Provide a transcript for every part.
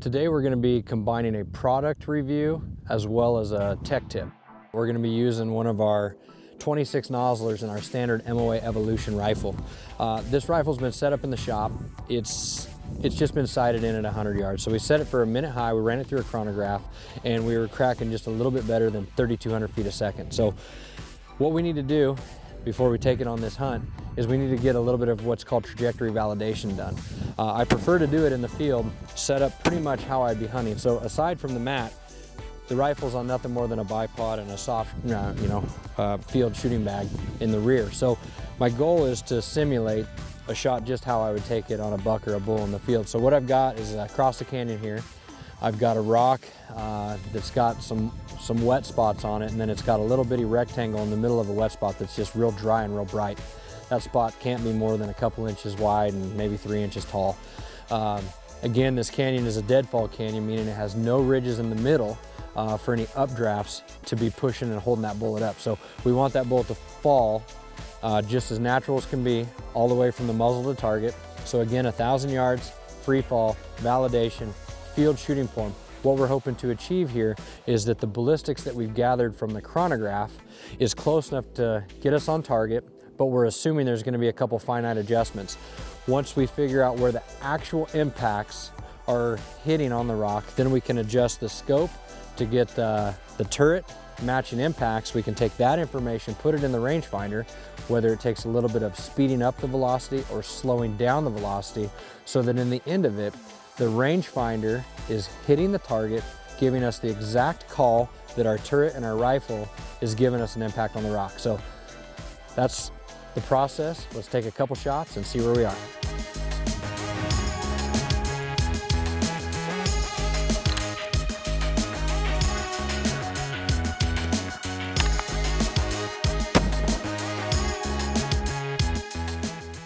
Today we're going to be combining a product review as well as a tech tip. We're going to be using one of our 26 nozzlers in our standard MOA Evolution rifle. This rifle's been set up in the shop. It's just been sighted in at 100 yards. So we set it for a minute high, we ran it through a chronograph, and we were cracking just a little bit better than 3,200 feet a second. So what we need to do before we take it on this hunt is we need to get a little bit of what's called trajectory validation done. I prefer to do it in the field, set up pretty much how I'd be hunting. So aside from the mat, the rifle's on nothing more than a bipod and a soft, field shooting bag in the rear. So my goal is to simulate a shot just how I would take it on a buck or a bull in the field. So what I've got is across the canyon here, I've got a rock that's got some wet spots on it, and then it's got a little bitty rectangle in the middle of a wet spot that's just real dry and real bright. That spot can't be more than a couple inches wide and maybe 3 inches tall. Again, this canyon is a deadfall canyon, meaning it has no ridges in the middle for any updrafts to be pushing and holding that bullet up. So we want that bullet to fall just as natural as can be, all the way from the muzzle to target. So again, 1,000 yards, free fall, validation, field shooting form. What we're hoping to achieve here is that the ballistics that we've gathered from the chronograph is close enough to get us on target, but we're assuming there's going to be a couple finite adjustments. Once we figure out where the actual impacts are hitting on the rock, then we can adjust the scope to get the turret matching impacts. We can take that information, put it in the rangefinder, whether it takes a little bit of speeding up the velocity or slowing down the velocity, so that in the end of it, the rangefinder is hitting the target, giving us the exact call that our turret and our rifle is giving us an impact on the rock. So that's the process. Let's take a couple shots and see where we are.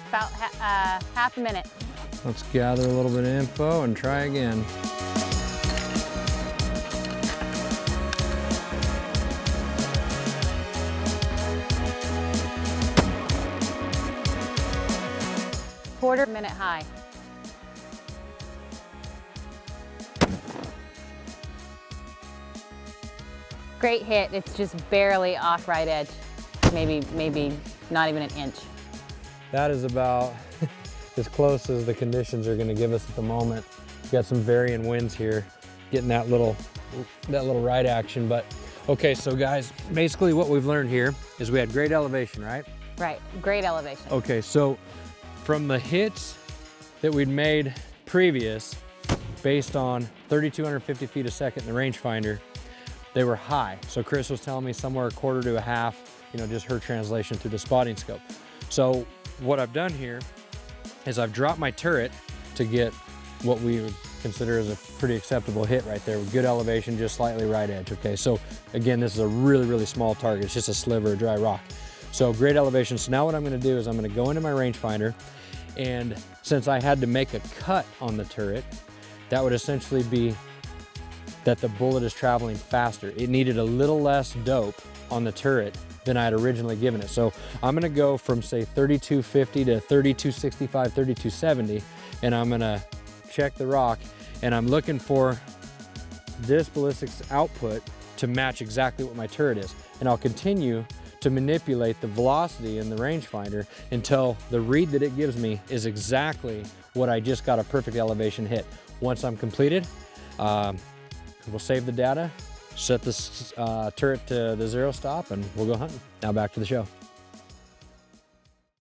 About half a minute. Let's gather a little bit of info and try again. Quarter minute high. Great hit. It's just barely off right edge. Maybe not even an inch. That is about as close as the conditions are going to give us at the moment. We've got some varying winds here, getting that little right action. But okay, so guys, basically what we've learned here is we had great elevation, right? Right, great elevation. Okay, so from the hits that we'd made previous, based on 3,250 feet a second in the rangefinder, they were high. So Chris was telling me somewhere a quarter to a half, just her translation through the spotting scope. So what I've done here is I've dropped my turret to get what we would consider as a pretty acceptable hit right there with good elevation, just slightly right edge. Okay, so again, this is a really, really small target. It's just a sliver of dry rock. So great elevation. So now what I'm gonna do is I'm gonna go into my rangefinder, and since I had to make a cut on the turret, that would essentially be that the bullet is traveling faster. It needed a little less dope on the turret than I had originally given it. So I'm gonna go from say 3250 to 3265, 3270, and I'm gonna check the rock, and I'm looking for this ballistics output to match exactly what my turret is. And I'll continue to manipulate the velocity in the rangefinder until the read that it gives me is exactly what I just got a perfect elevation hit. Once I'm completed, we'll save the data, set this turret to the 0 stop, and we'll go hunting. Now back to the show.